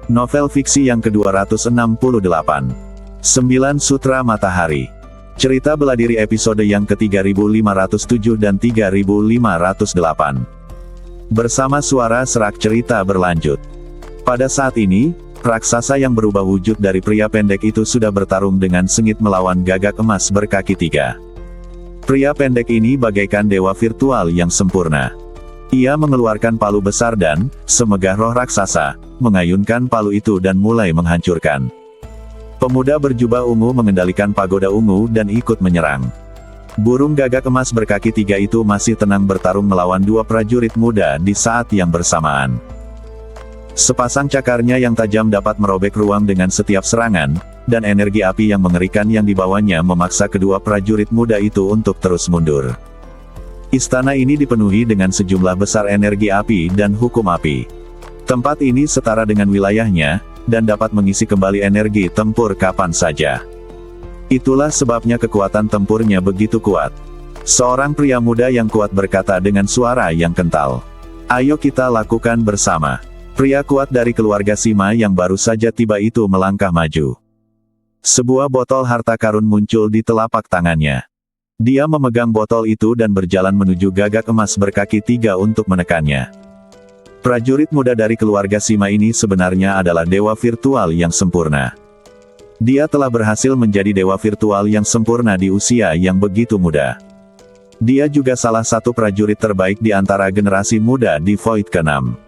Novel fiksi yang ke-268. 9 Sutra Matahari. Cerita bela diri episode yang ke-3507 dan 3508. Bersama suara serak cerita berlanjut. Pada saat ini, raksasa yang berubah wujud dari pria pendek itu sudah bertarung dengan sengit melawan gagak emas berkaki 3. Pria pendek ini bagaikan dewa virtual yang sempurna. Ia mengeluarkan palu besar dan, semegah roh raksasa, mengayunkan palu itu dan mulai menghancurkan. Pemuda berjubah ungu mengendalikan pagoda ungu dan ikut menyerang. Burung gagak emas berkaki 3 itu masih tenang bertarung melawan dua prajurit muda di saat yang bersamaan. Sepasang cakarnya yang tajam dapat merobek ruang dengan setiap serangan, dan energi api yang mengerikan yang dibawanya memaksa kedua prajurit muda itu untuk terus mundur. Istana ini dipenuhi dengan sejumlah besar energi api dan hukum api. Tempat ini setara dengan wilayahnya, dan dapat mengisi kembali energi tempur kapan saja. Itulah sebabnya kekuatan tempurnya begitu kuat. Seorang pria muda yang kuat berkata dengan suara yang kental. "Ayo kita lakukan bersama." Pria kuat dari keluarga Sima yang baru saja tiba itu melangkah maju. Sebuah botol harta karun muncul di telapak tangannya. Dia memegang botol itu dan berjalan menuju gagak emas berkaki 3 untuk menekannya. Prajurit muda dari keluarga Sima ini sebenarnya adalah dewa virtual yang sempurna. Dia telah berhasil menjadi dewa virtual yang sempurna di usia yang begitu muda. Dia juga salah satu prajurit terbaik di antara generasi muda di Void ke-6.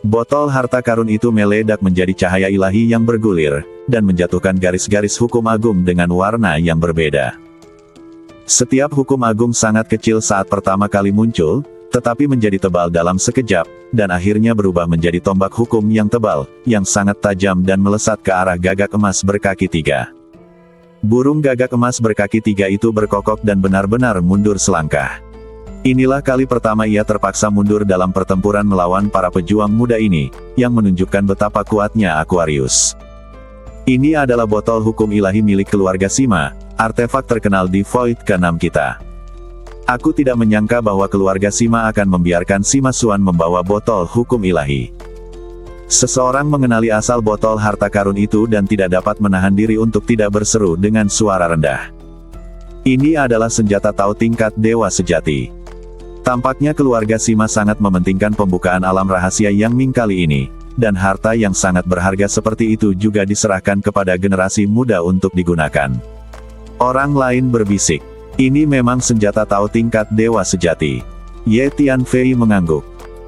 Botol harta karun itu meledak menjadi cahaya ilahi yang bergulir, dan menjatuhkan garis-garis hukum agung dengan warna yang berbeda. Setiap hukum agung sangat kecil saat pertama kali muncul, tetapi menjadi tebal dalam sekejap, dan akhirnya berubah menjadi tombak hukum yang tebal, yang sangat tajam dan melesat ke arah gagak emas berkaki 3. Burung gagak emas berkaki 3 itu berkokok dan benar-benar mundur selangkah. Inilah kali pertama ia terpaksa mundur dalam pertempuran melawan para pejuang muda ini, yang menunjukkan betapa kuatnya Aquarius. Ini adalah botol hukum ilahi milik keluarga Sima, artefak terkenal di Void ke-6 kita. Aku tidak menyangka bahwa keluarga Sima akan membiarkan Sima Xuan membawa botol hukum ilahi. Seseorang mengenali asal botol harta karun itu dan tidak dapat menahan diri untuk tidak berseru dengan suara rendah. Ini adalah senjata Tao tingkat dewa sejati. Tampaknya keluarga Sima sangat mementingkan pembukaan alam rahasia Yang Ming kali ini, dan harta yang sangat berharga seperti itu juga diserahkan kepada generasi muda untuk digunakan. Orang lain berbisik, "Ini memang senjata Tao tingkat dewa sejati." Ye Tianfei mengangguk.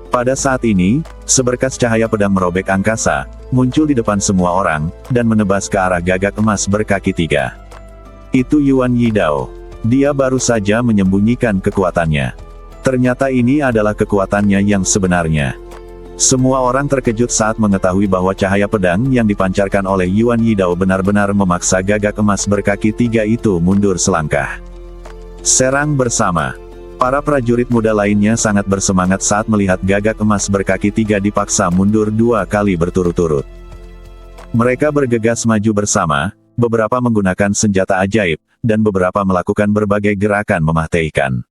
Pada saat ini, seberkas cahaya pedang merobek angkasa, muncul di depan semua orang, dan menebas ke arah gagak emas berkaki 3. Itu Yuan Yidao. Dia baru saja menyembunyikan kekuatannya. Ternyata ini adalah kekuatannya yang sebenarnya. Semua orang terkejut saat mengetahui bahwa cahaya pedang yang dipancarkan oleh Yuan Yidao benar-benar memaksa gagak emas berkaki 3 itu mundur selangkah. Serang bersama. Para prajurit muda lainnya sangat bersemangat saat melihat gagak emas berkaki 3 dipaksa mundur 2 kali berturut-turut. Mereka bergegas maju bersama, beberapa menggunakan senjata ajaib, dan beberapa melakukan berbagai gerakan mematikan.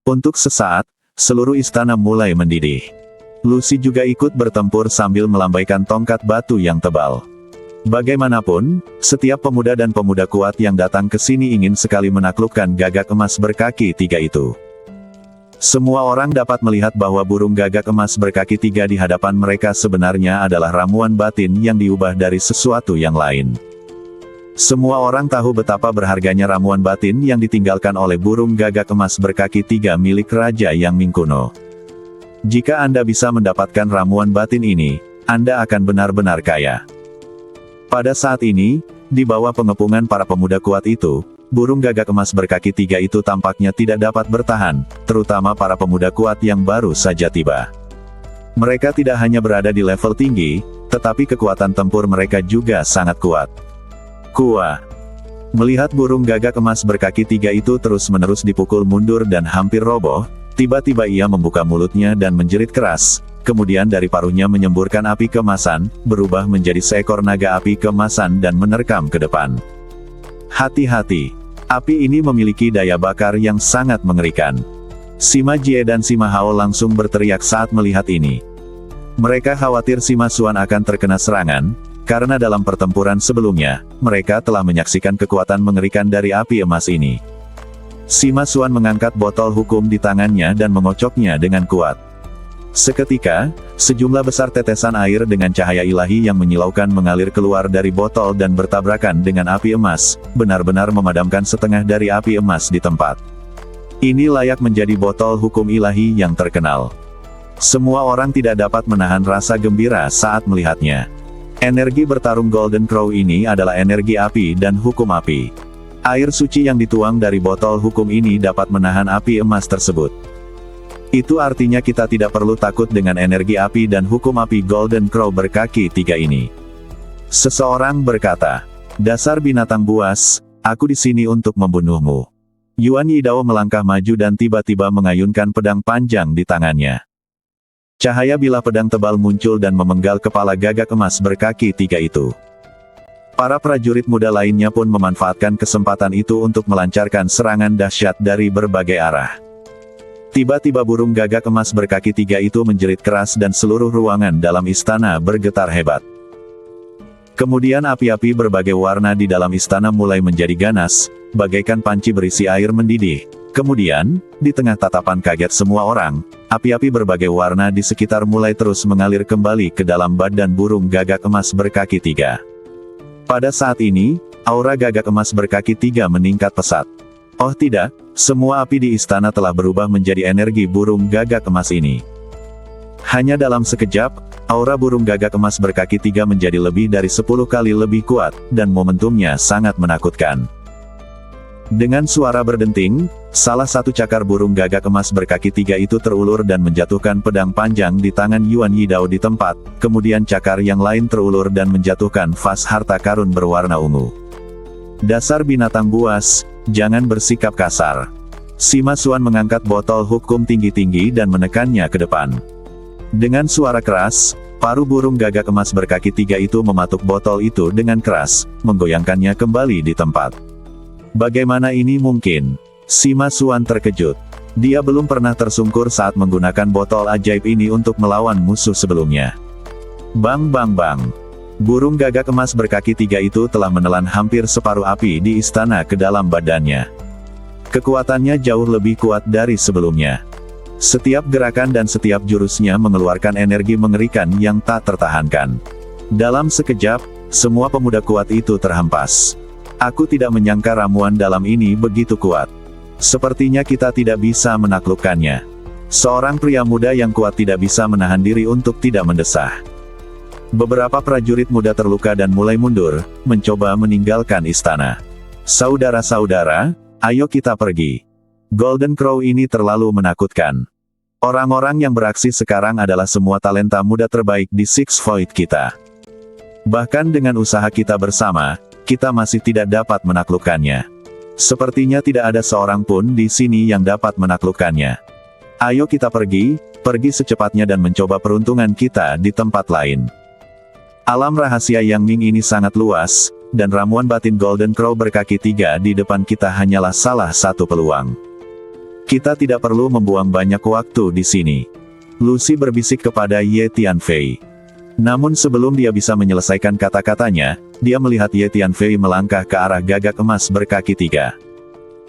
Untuk sesaat, seluruh istana mulai mendidih. Lucy juga ikut bertempur sambil melambaikan tongkat batu yang tebal. Bagaimanapun, setiap pemuda dan pemuda kuat yang datang ke sini ingin sekali menaklukkan gagak emas berkaki 3 itu. Semua orang dapat melihat bahwa burung gagak emas berkaki 3 di hadapan mereka sebenarnya adalah ramuan batin yang diubah dari sesuatu yang lain. Semua orang tahu betapa berharganya ramuan batin yang ditinggalkan oleh burung gagak emas berkaki 3 milik Raja Yang Ming kuno. Jika Anda bisa mendapatkan ramuan batin ini, Anda akan benar-benar kaya. Pada saat ini, di bawah pengepungan para pemuda kuat itu, burung gagak emas berkaki 3 itu tampaknya tidak dapat bertahan, terutama para pemuda kuat yang baru saja tiba. Mereka tidak hanya berada di level tinggi, tetapi kekuatan tempur mereka juga sangat kuat. Melihat burung gagak emas berkaki 3 itu terus-menerus dipukul mundur dan hampir roboh, tiba-tiba ia membuka mulutnya dan menjerit keras, kemudian dari paruhnya menyemburkan api keemasan, berubah menjadi seekor naga api keemasan dan menerkam ke depan. Hati-hati, api ini memiliki daya bakar yang sangat mengerikan. Sima Jie dan Sima Hao langsung berteriak saat melihat ini. Mereka khawatir Sima Xuan akan terkena serangan, karena dalam pertempuran sebelumnya, mereka telah menyaksikan kekuatan mengerikan dari api emas ini. Sima Xuan mengangkat botol hukum di tangannya dan mengocoknya dengan kuat. Seketika, sejumlah besar tetesan air dengan cahaya ilahi yang menyilaukan mengalir keluar dari botol dan bertabrakan dengan api emas, benar-benar memadamkan setengah dari api emas di tempat. Ini layak menjadi botol hukum ilahi yang terkenal. Semua orang tidak dapat menahan rasa gembira saat melihatnya. Energi bertarung Golden Crow ini adalah energi api dan hukum api. Air suci yang dituang dari botol hukum ini dapat menahan api emas tersebut. Itu artinya kita tidak perlu takut dengan energi api dan hukum api Golden Crow berkaki 3 ini. Seseorang berkata, "Dasar binatang buas, aku di sini untuk membunuhmu." Yuan Yidao melangkah maju dan tiba-tiba mengayunkan pedang panjang di tangannya. Cahaya bilah pedang tebal muncul dan memenggal kepala gagak emas berkaki 3 itu. Para prajurit muda lainnya pun memanfaatkan kesempatan itu untuk melancarkan serangan dahsyat dari berbagai arah. Tiba-tiba burung gagak emas berkaki 3 itu menjerit keras dan seluruh ruangan dalam istana bergetar hebat. Kemudian api-api berbagai warna di dalam istana mulai menjadi ganas, bagaikan panci berisi air mendidih. Kemudian, di tengah tatapan kaget semua orang, api-api berbagai warna di sekitar mulai terus mengalir kembali ke dalam badan burung gagak emas berkaki 3. Pada saat ini, aura gagak emas berkaki 3 meningkat pesat. Oh tidak, semua api di istana telah berubah menjadi energi burung gagak emas ini. Hanya dalam sekejap, aura burung gagak emas berkaki 3 menjadi lebih dari 10 kali lebih kuat, dan momentumnya sangat menakutkan. Dengan suara berdenting, salah satu cakar burung gagak emas berkaki 3 itu terulur dan menjatuhkan pedang panjang di tangan Yuan Yidao di tempat, kemudian cakar yang lain terulur dan menjatuhkan vas harta karun berwarna ungu. Dasar binatang buas, jangan bersikap kasar. Sima Xuan mengangkat botol hukum tinggi-tinggi dan menekannya ke depan. Dengan suara keras, paruh burung gagak emas berkaki 3 itu mematuk botol itu dengan keras, menggoyangkannya kembali di tempat. Bagaimana ini mungkin? Sima Xuan terkejut. Dia belum pernah tersungkur saat menggunakan botol ajaib ini untuk melawan musuh sebelumnya. Bang bang bang. Burung gagak emas berkaki 3 itu telah menelan hampir separuh api di istana ke dalam badannya. Kekuatannya jauh lebih kuat dari sebelumnya. Setiap gerakan dan setiap jurusnya mengeluarkan energi mengerikan yang tak tertahankan. Dalam sekejap, semua pemuda kuat itu terhempas. Aku tidak menyangka ramuan dalam ini begitu kuat. Sepertinya kita tidak bisa menaklukkannya. Seorang pria muda yang kuat tidak bisa menahan diri untuk tidak mendesah. Beberapa prajurit muda terluka dan mulai mundur, mencoba meninggalkan istana. Saudara-saudara, ayo kita pergi. Golden Crow ini terlalu menakutkan. Orang-orang yang beraksi sekarang adalah semua talenta muda terbaik di Six Void kita. Bahkan dengan usaha kita bersama, kita masih tidak dapat menaklukkannya. Sepertinya tidak ada seorang pun di sini yang dapat menaklukkannya. Ayo kita pergi secepatnya dan mencoba peruntungan kita di tempat lain. Alam rahasia Yang Ming ini sangat luas, dan ramuan batin Golden Crow berkaki 3 di depan kita hanyalah salah satu peluang. Kita tidak perlu membuang banyak waktu di sini. Lucy berbisik kepada Ye Tianfei. Namun sebelum dia bisa menyelesaikan kata-katanya, dia melihat Ye Tianfei melangkah ke arah gagak emas berkaki 3.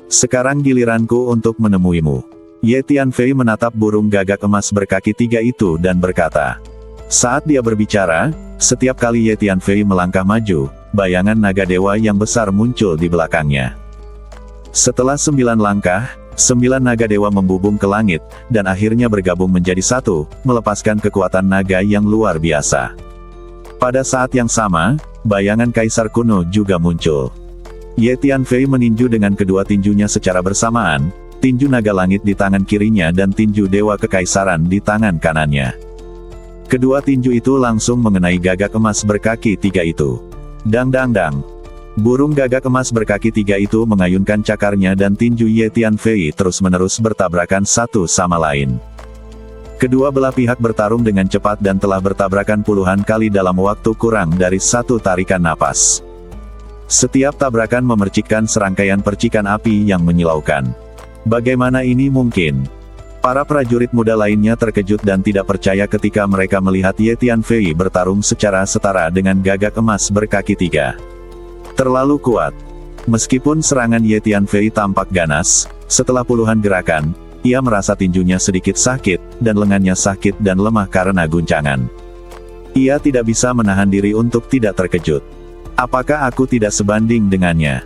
Sekarang giliranku untuk menemuimu. Ye Tianfei menatap burung gagak emas berkaki 3 itu dan berkata. Saat dia berbicara, setiap kali Ye Tianfei melangkah maju, bayangan naga dewa yang besar muncul di belakangnya. Setelah 9 langkah, 9 naga dewa membubung ke langit, dan akhirnya bergabung menjadi satu, melepaskan kekuatan naga yang luar biasa. Pada saat yang sama, bayangan kaisar kuno juga muncul. Ye Tianfei meninju dengan kedua tinjunya secara bersamaan, tinju naga langit di tangan kirinya dan tinju dewa kekaisaran di tangan kanannya. Kedua tinju itu langsung mengenai gagak emas berkaki 3 itu. Dang dang dang. Burung gagak emas berkaki 3 itu mengayunkan cakarnya dan tinju Ye Tianfei terus-menerus bertabrakan satu sama lain. Kedua belah pihak bertarung dengan cepat dan telah bertabrakan puluhan kali dalam waktu kurang dari satu tarikan napas. Setiap tabrakan memercikkan serangkaian percikan api yang menyilaukan. Bagaimana ini mungkin? Para prajurit muda lainnya terkejut dan tidak percaya ketika mereka melihat Ye Tianfei bertarung secara setara dengan gagak emas berkaki 3. Terlalu kuat. Meskipun serangan Ye Tianfei tampak ganas, setelah puluhan gerakan, ia merasa tinjunya sedikit sakit, dan lengannya sakit dan lemah karena guncangan. Ia tidak bisa menahan diri untuk tidak terkejut. Apakah aku tidak sebanding dengannya?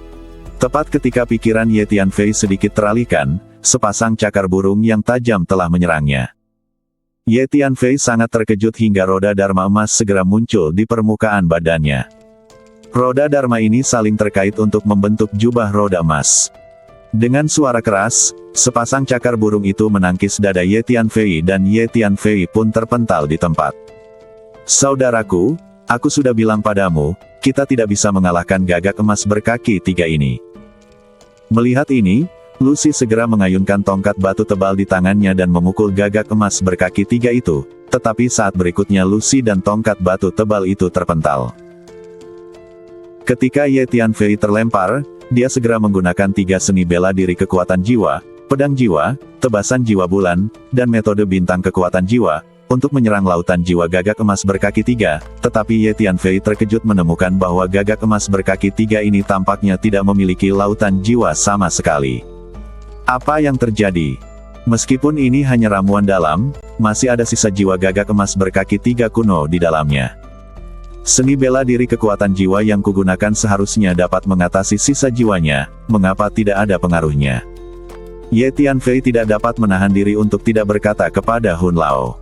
Tepat ketika pikiran Ye Tianfei sedikit teralihkan, sepasang cakar burung yang tajam telah menyerangnya. Ye Tianfei sangat terkejut hingga roda Dharma emas segera muncul di permukaan badannya. Roda Dharma ini saling terkait untuk membentuk jubah roda emas. Dengan suara keras, sepasang cakar burung itu menangkis dada Ye Tianfei dan Ye Tianfei pun terpental di tempat. Saudaraku, aku sudah bilang padamu, kita tidak bisa mengalahkan gagak emas berkaki 3 ini. Melihat ini, Lucy segera mengayunkan tongkat batu tebal di tangannya dan memukul gagak emas berkaki 3 itu, tetapi saat berikutnya Lucy dan tongkat batu tebal itu terpental. Ketika Ye Tianfei terlempar, dia segera menggunakan 3 seni bela diri kekuatan jiwa, pedang jiwa, tebasan jiwa bulan, dan metode bintang kekuatan jiwa, untuk menyerang lautan jiwa gagak emas berkaki 3, tetapi Ye Tianfei terkejut menemukan bahwa gagak emas berkaki 3 ini tampaknya tidak memiliki lautan jiwa sama sekali. Apa yang terjadi? Meskipun ini hanya ramuan dalam, masih ada sisa jiwa gagak emas berkaki 3 kuno di dalamnya. Seni bela diri kekuatan jiwa yang kugunakan seharusnya dapat mengatasi sisa jiwanya, mengapa tidak ada pengaruhnya? Ye Tianfei tidak dapat menahan diri untuk tidak berkata kepada Hun Lao.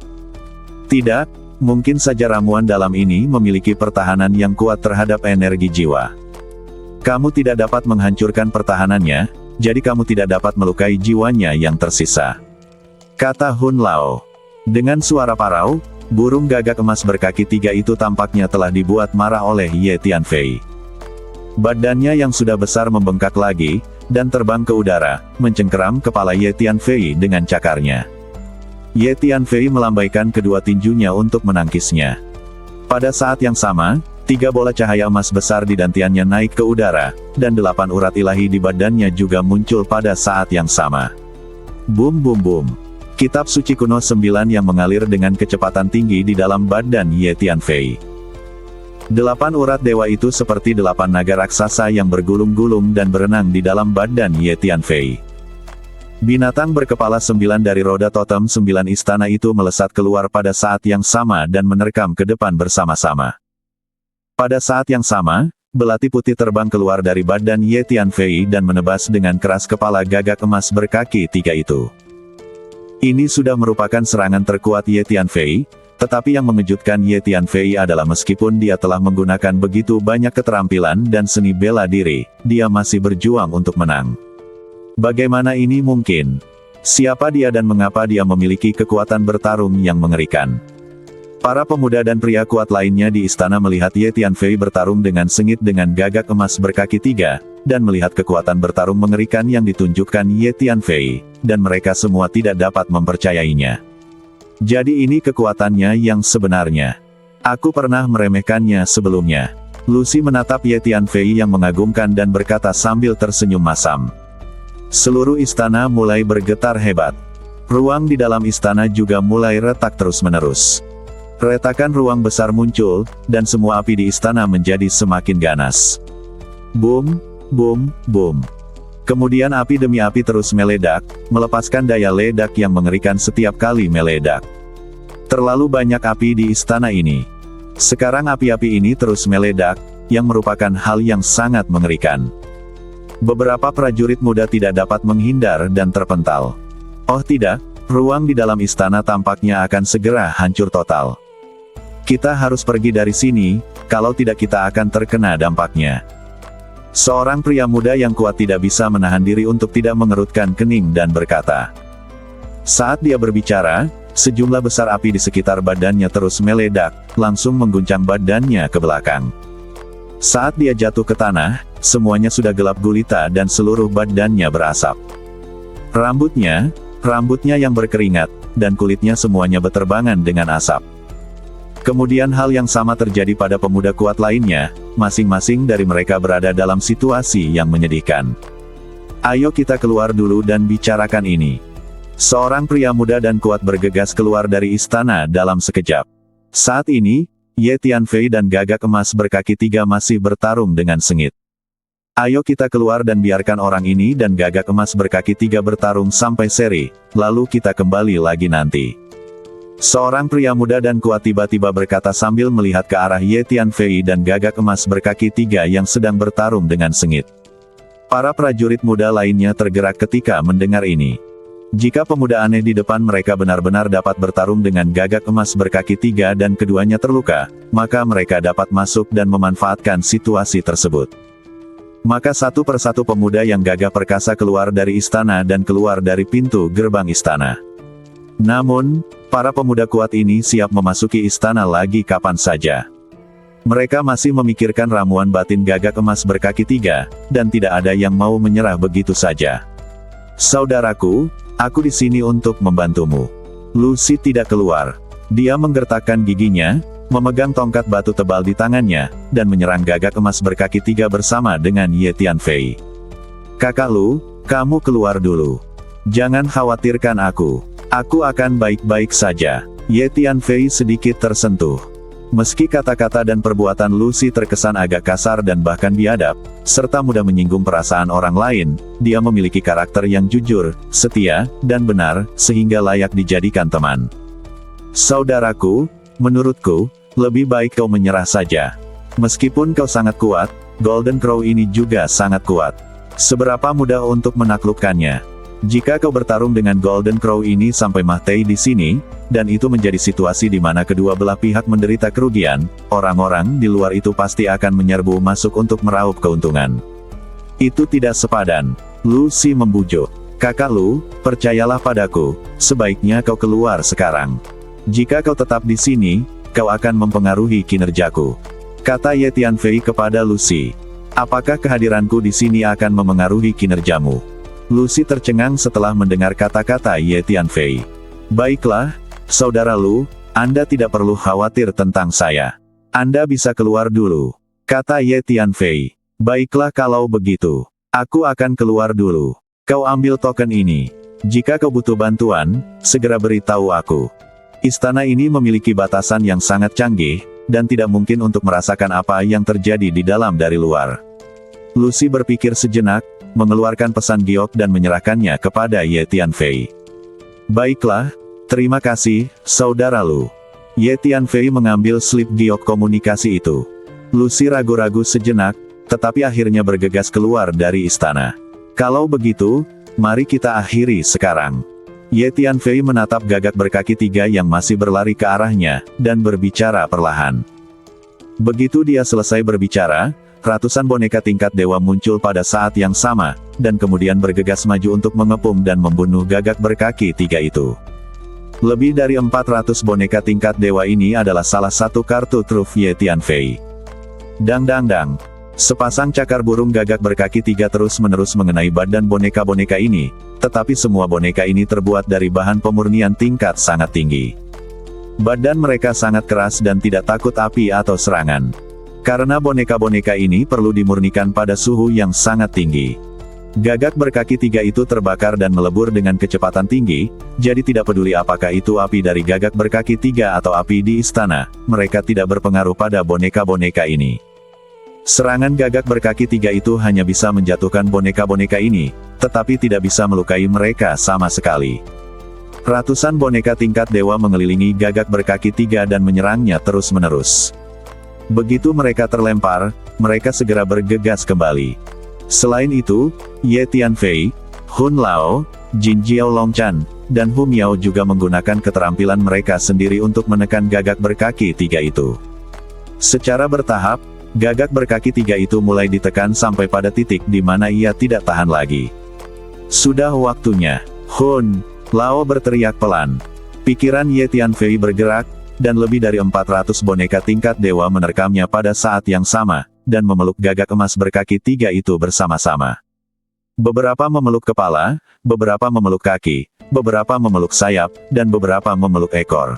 Tidak, mungkin saja ramuan dalam ini memiliki pertahanan yang kuat terhadap energi jiwa. Kamu tidak dapat menghancurkan pertahanannya, jadi kamu tidak dapat melukai jiwanya yang tersisa, kata Hun Lao. Dengan suara parau, burung gagak emas berkaki 3 itu tampaknya telah dibuat marah oleh Ye Tianfei. Badannya yang sudah besar membengkak lagi, dan terbang ke udara, mencengkeram kepala Ye Tianfei dengan cakarnya. Ye Tianfei melambaikan kedua tinjunya untuk menangkisnya. Pada saat yang sama, 3 bola cahaya emas besar di dantiannya naik ke udara, dan 8 urat ilahi di badannya juga muncul pada saat yang sama. Bum bum bum. Kitab suci kuno 9 yang mengalir dengan kecepatan tinggi di dalam badan Ye Tianfei. 8 urat dewa itu seperti 8 naga raksasa yang bergulung-gulung dan berenang di dalam badan Ye Tianfei. Binatang berkepala 9 dari roda totem 9 istana itu melesat keluar pada saat yang sama dan menerkam ke depan bersama-sama. Pada saat yang sama, belati putih terbang keluar dari badan Ye Tianfei dan menebas dengan keras kepala gagak emas berkaki 3 itu. Ini sudah merupakan serangan terkuat Ye Tianfei, tetapi yang mengejutkan Ye Tianfei adalah meskipun dia telah menggunakan begitu banyak keterampilan dan seni bela diri, dia masih berjuang untuk menang. Bagaimana ini mungkin? Siapa dia dan mengapa dia memiliki kekuatan bertarung yang mengerikan? Para pemuda dan pria kuat lainnya di istana melihat Ye Tianfei bertarung dengan sengit dengan gagak emas berkaki 3, dan melihat kekuatan bertarung mengerikan yang ditunjukkan Ye Tianfei, dan mereka semua tidak dapat mempercayainya. Jadi ini kekuatannya yang sebenarnya. Aku pernah meremehkannya sebelumnya. Lucy menatap Ye Tianfei yang mengagumkan dan berkata sambil tersenyum masam. Seluruh istana mulai bergetar hebat. Ruang di dalam istana juga mulai retak terus-menerus. Retakan ruang besar muncul, dan semua api di istana menjadi semakin ganas. Boom, boom, boom. Kemudian api demi api terus meledak, melepaskan daya ledak yang mengerikan setiap kali meledak. Terlalu banyak api di istana ini. Sekarang api-api ini terus meledak, yang merupakan hal yang sangat mengerikan. Beberapa prajurit muda tidak dapat menghindar dan terpental. Oh tidak, ruang di dalam istana tampaknya akan segera hancur total. Kita harus pergi dari sini, kalau tidak kita akan terkena dampaknya. Seorang pria muda yang kuat tidak bisa menahan diri untuk tidak mengerutkan kening dan berkata. Saat dia berbicara, sejumlah besar api di sekitar badannya terus meledak, langsung mengguncang badannya ke belakang. Saat dia jatuh ke tanah, semuanya sudah gelap gulita dan seluruh badannya berasap. Rambutnya yang berkeringat, dan kulitnya semuanya beterbangan dengan asap. Kemudian hal yang sama terjadi pada pemuda kuat lainnya, masing-masing dari mereka berada dalam situasi yang menyedihkan. Ayo kita keluar dulu dan bicarakan ini. Seorang pria muda dan kuat bergegas keluar dari istana dalam sekejap. Saat ini, Ye Tianfei dan Gagak Emas berkaki 3 masih bertarung dengan sengit. Ayo kita keluar dan biarkan orang ini dan Gagak Emas berkaki 3 bertarung sampai seri, lalu kita kembali lagi nanti. Seorang pria muda dan kuat tiba-tiba berkata sambil melihat ke arah Ye Tianfei dan Gagak Emas berkaki 3 yang sedang bertarung dengan sengit. Para prajurit muda lainnya tergerak ketika mendengar ini. Jika pemuda aneh di depan mereka benar-benar dapat bertarung dengan Gagak Emas berkaki 3 dan keduanya terluka, maka mereka dapat masuk dan memanfaatkan situasi tersebut. Maka satu persatu pemuda yang gagah perkasa keluar dari istana dan keluar dari pintu gerbang istana. Namun, para pemuda kuat ini siap memasuki istana lagi kapan saja. Mereka masih memikirkan ramuan batin Gagak Emas berkaki 3, dan tidak ada yang mau menyerah begitu saja. Saudaraku, aku di sini untuk membantumu. Lucy tidak keluar. Dia menggertakkan giginya, memegang tongkat batu tebal di tangannya, dan menyerang Gagak Emas berkaki 3 bersama dengan Ye Tianfei. Kakak Lu, kamu keluar dulu. Jangan khawatirkan aku. Aku akan baik-baik saja. Ye Tianfei sedikit tersentuh. Meski kata-kata dan perbuatan Lucy terkesan agak kasar dan bahkan biadab, serta mudah menyinggung perasaan orang lain, dia memiliki karakter yang jujur, setia, dan benar, sehingga layak dijadikan teman. Saudaraku, menurutku, lebih baik kau menyerah saja. Meskipun kau sangat kuat, Golden Crow ini juga sangat kuat. Seberapa mudah untuk menaklukkannya? Jika kau bertarung dengan Golden Crow ini sampai mati di sini, dan itu menjadi situasi di mana kedua belah pihak menderita kerugian, orang-orang di luar itu pasti akan menyerbu masuk untuk meraup keuntungan. Itu tidak sepadan. Lucy membujuk. Kakak Lu, percayalah padaku, sebaiknya kau keluar sekarang. Jika kau tetap di sini, kau akan mempengaruhi kinerjaku. Kata Ye Tianfei kepada Lucy. Apakah kehadiranku di sini akan memengaruhi kinerjamu? Lucy tercengang setelah mendengar kata-kata Ye Tianfei. Baiklah, saudara Lu, Anda tidak perlu khawatir tentang saya. Anda bisa keluar dulu. Kata Ye Tianfei. Baiklah kalau begitu. Aku akan keluar dulu. Kau ambil token ini. Jika kau butuh bantuan, segera beritahu aku. Istana ini memiliki batasan yang sangat canggih, dan tidak mungkin untuk merasakan apa yang terjadi di dalam dari luar. Lucy berpikir sejenak, mengeluarkan pesan giok dan menyerahkannya kepada Ye Tianfei. Baiklah, terima kasih, saudara Lu. Ye Tianfei mengambil slip giok komunikasi itu. Lucy ragu-ragu sejenak, tetapi akhirnya bergegas keluar dari istana. Kalau begitu, mari kita akhiri sekarang. Ye Tianfei menatap Gagak berkaki 3 yang masih berlari ke arahnya, dan berbicara perlahan. Begitu dia selesai berbicara, ratusan boneka tingkat dewa muncul pada saat yang sama, dan kemudian bergegas maju untuk mengepung dan membunuh Gagak berkaki 3 itu. Lebih dari 400 boneka tingkat dewa ini adalah salah satu kartu truf Ye Tianfei. Dang dang dang. Sepasang cakar burung Gagak berkaki 3 terus-menerus mengenai badan boneka-boneka ini, tetapi semua boneka ini terbuat dari bahan pemurnian tingkat sangat tinggi. Badan mereka sangat keras dan tidak takut api atau serangan. Karena boneka-boneka ini perlu dimurnikan pada suhu yang sangat tinggi. Gagak berkaki 3 itu terbakar dan melebur dengan kecepatan tinggi, jadi tidak peduli apakah itu api dari Gagak berkaki 3 atau api di istana, mereka tidak berpengaruh pada boneka-boneka ini. Serangan Gagak berkaki 3 itu hanya bisa menjatuhkan boneka-boneka ini, tetapi tidak bisa melukai mereka sama sekali. Ratusan boneka tingkat dewa mengelilingi Gagak berkaki 3 dan menyerangnya terus-menerus. Begitu mereka terlempar, mereka segera bergegas kembali. Selain itu, Ye Tianfei, Hun Lao, Jin Jiao Longchan, dan Hu Miao juga menggunakan keterampilan mereka sendiri untuk menekan Gagak berkaki 3 itu. Secara bertahap, Gagak berkaki 3 itu mulai ditekan sampai pada titik di mana ia tidak tahan lagi. Sudah waktunya, Hun Lao berteriak pelan. Pikiran Ye Tianfei bergerak, dan lebih dari 400 boneka tingkat dewa menerkamnya pada saat yang sama, dan memeluk Gagak emas berkaki 3 itu bersama-sama. Beberapa memeluk kepala, beberapa memeluk kaki, beberapa memeluk sayap, dan beberapa memeluk ekor.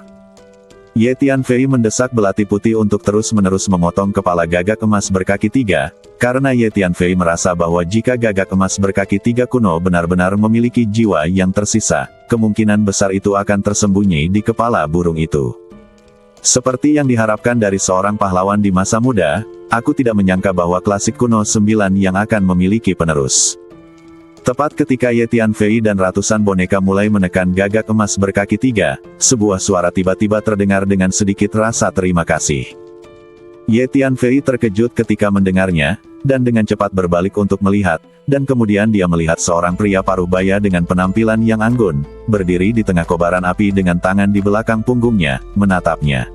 Ye Tianfei mendesak belati putih untuk terus-menerus memotong kepala gagak emas berkaki 3, karena Ye Tianfei merasa bahwa jika gagak emas berkaki 3 kuno benar-benar memiliki jiwa yang tersisa, kemungkinan besar itu akan tersembunyi di kepala burung itu. Seperti yang diharapkan dari seorang pahlawan di masa muda, aku tidak menyangka bahwa klasik kuno 9 yang akan memiliki penerus. Tepat ketika Ye Tianfei dan ratusan boneka mulai menekan gagak emas berkaki 3, sebuah suara tiba-tiba terdengar dengan sedikit rasa terima kasih. Ye Tianfei terkejut ketika mendengarnya, dan dengan cepat berbalik untuk melihat, dan kemudian dia melihat seorang pria parubaya dengan penampilan yang anggun, berdiri di tengah kobaran api dengan tangan di belakang punggungnya, menatapnya.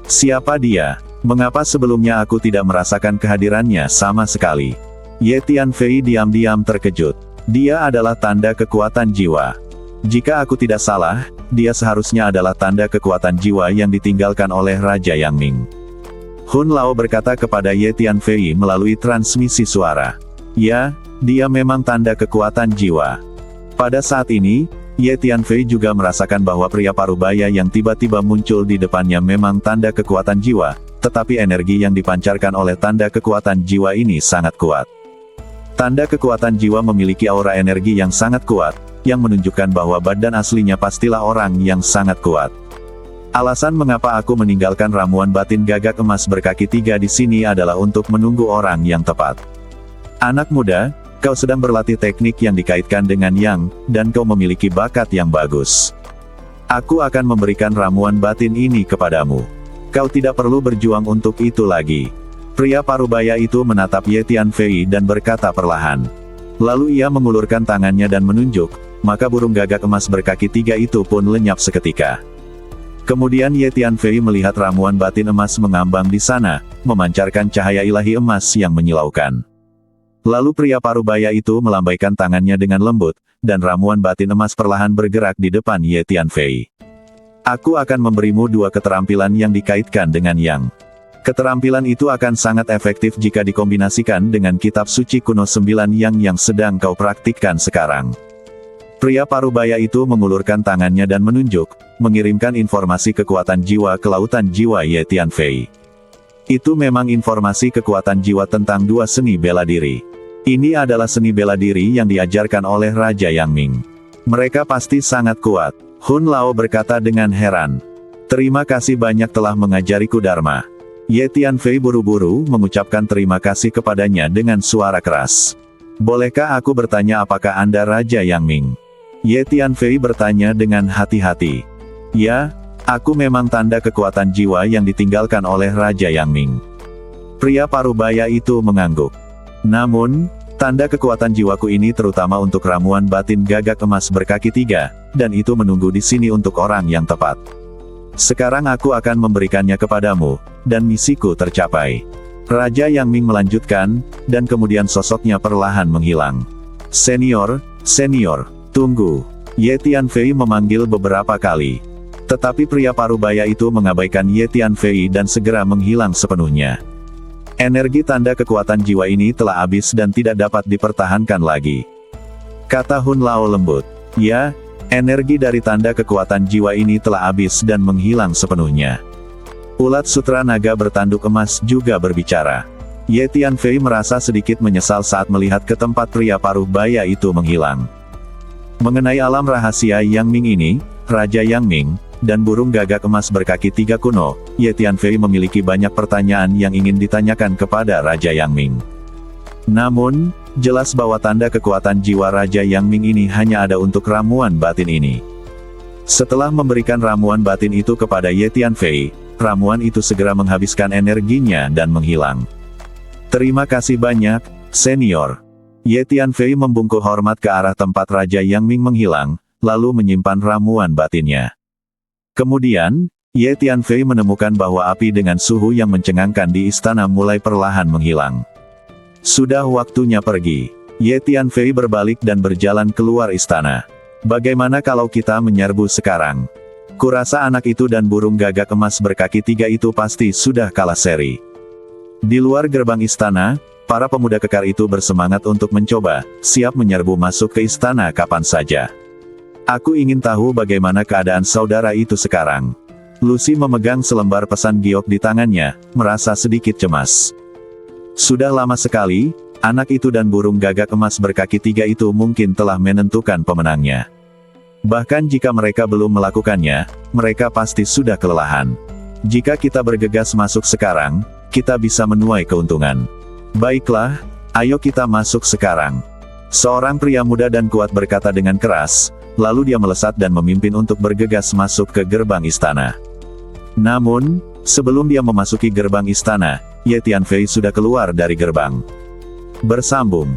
Siapa dia? Mengapa sebelumnya aku tidak merasakan kehadirannya sama sekali? Ye Tianfei diam-diam terkejut. Dia adalah tanda kekuatan jiwa. Jika aku tidak salah, dia seharusnya adalah tanda kekuatan jiwa yang ditinggalkan oleh Raja Yang Ming. Hun Lao berkata kepada Ye Tianfei melalui transmisi suara. Ya, dia memang tanda kekuatan jiwa. Pada saat ini, Ye Tianfei juga merasakan bahwa pria parubaya yang tiba-tiba muncul di depannya memang tanda kekuatan jiwa, tetapi energi yang dipancarkan oleh tanda kekuatan jiwa ini sangat kuat. Tanda kekuatan jiwa memiliki aura energi yang sangat kuat, yang menunjukkan bahwa badan aslinya pastilah orang yang sangat kuat. Alasan mengapa aku meninggalkan ramuan batin gagak emas berkaki 3 di sini adalah untuk menunggu orang yang tepat. Anak muda, kau sedang berlatih teknik yang dikaitkan dengan yang, dan kau memiliki bakat yang bagus. Aku akan memberikan ramuan batin ini kepadamu. Kau tidak perlu berjuang untuk itu lagi. Pria parubaya itu menatap Ye Tianfei dan berkata perlahan. Lalu ia mengulurkan tangannya dan menunjuk, maka burung gagak emas berkaki 3 itu pun lenyap seketika. Kemudian Ye Tianfei melihat ramuan batin emas mengambang di sana, memancarkan cahaya ilahi emas yang menyilaukan. Lalu pria parubaya itu melambaikan tangannya dengan lembut, dan ramuan batin emas perlahan bergerak di depan Ye Tianfei. Aku akan memberimu 2 keterampilan yang dikaitkan dengan yang. Keterampilan itu akan sangat efektif jika dikombinasikan dengan kitab suci kuno 9 yang sedang kau praktikkan sekarang. Pria parubaya itu mengulurkan tangannya dan menunjuk, mengirimkan informasi kekuatan jiwa ke lautan jiwa Ye Tianfei. Itu memang informasi kekuatan jiwa tentang 2 seni bela diri. Ini adalah seni bela diri yang diajarkan oleh Raja Yang Ming. Mereka pasti sangat kuat. Hun Lao berkata dengan heran. Terima kasih banyak telah mengajariku Dharma. Ye Tianfei buru-buru mengucapkan terima kasih kepadanya dengan suara keras. Bolehkah aku bertanya apakah Anda Raja Yang Ming? Ye Tianfei bertanya dengan hati-hati. Ya, aku memang tanda kekuatan jiwa yang ditinggalkan oleh Raja Yang Ming. Pria parubaya itu mengangguk. Namun, tanda kekuatan jiwaku ini terutama untuk ramuan batin gagak emas berkaki 3, dan itu menunggu di sini untuk orang yang tepat. Sekarang aku akan memberikannya kepadamu, dan misiku tercapai. Raja Yang Ming melanjutkan, dan kemudian sosoknya perlahan menghilang. Senior, tunggu. Ye Tianfei memanggil beberapa kali. Tetapi pria parubaya itu mengabaikan Ye Tianfei dan segera menghilang sepenuhnya. Energi tanda kekuatan jiwa ini telah habis dan tidak dapat dipertahankan lagi. Kata Hun Lao lembut. Ya, energi dari tanda kekuatan jiwa ini telah habis dan menghilang sepenuhnya. Ulat sutra naga bertanduk emas juga berbicara. Ye Tianfei merasa sedikit menyesal saat melihat ke tempat pria parubaya itu menghilang. Mengenai alam rahasia Yang Ming ini, Raja Yang Ming, dan burung gagak emas berkaki 3 kuno, Ye Tianfei memiliki banyak pertanyaan yang ingin ditanyakan kepada Raja Yang Ming. Namun, jelas bahwa tanda kekuatan jiwa Raja Yang Ming ini hanya ada untuk ramuan batin ini. Setelah memberikan ramuan batin itu kepada Ye Tianfei, ramuan itu segera menghabiskan energinya dan menghilang. Terima kasih banyak, senior. Ye Tianfei membungkuk hormat ke arah tempat Raja Yang Ming menghilang, lalu menyimpan ramuan batinnya. Kemudian, Ye Tianfei menemukan bahwa api dengan suhu yang mencengangkan di istana mulai perlahan menghilang. Sudah waktunya pergi. Ye Tianfei berbalik dan berjalan keluar istana. Bagaimana kalau kita menyerbu sekarang? Kurasa anak itu dan burung gagak emas berkaki 3 itu pasti sudah kalah seri. Di luar gerbang istana, para pemuda kekar itu bersemangat untuk mencoba, siap menyerbu masuk ke istana kapan saja. Aku ingin tahu bagaimana keadaan saudara itu sekarang. Lucy memegang selembar pesan giok di tangannya, merasa sedikit cemas. Sudah lama sekali, anak itu dan burung gagak emas berkaki 3 itu mungkin telah menentukan pemenangnya. Bahkan jika mereka belum melakukannya, mereka pasti sudah kelelahan. Jika kita bergegas masuk sekarang, kita bisa menuai keuntungan. Baiklah, ayo kita masuk sekarang. Seorang pria muda dan kuat berkata dengan keras, lalu dia melesat dan memimpin untuk bergegas masuk ke gerbang istana. Namun, sebelum dia memasuki gerbang istana, Ye Tianfei sudah keluar dari gerbang. Bersambung.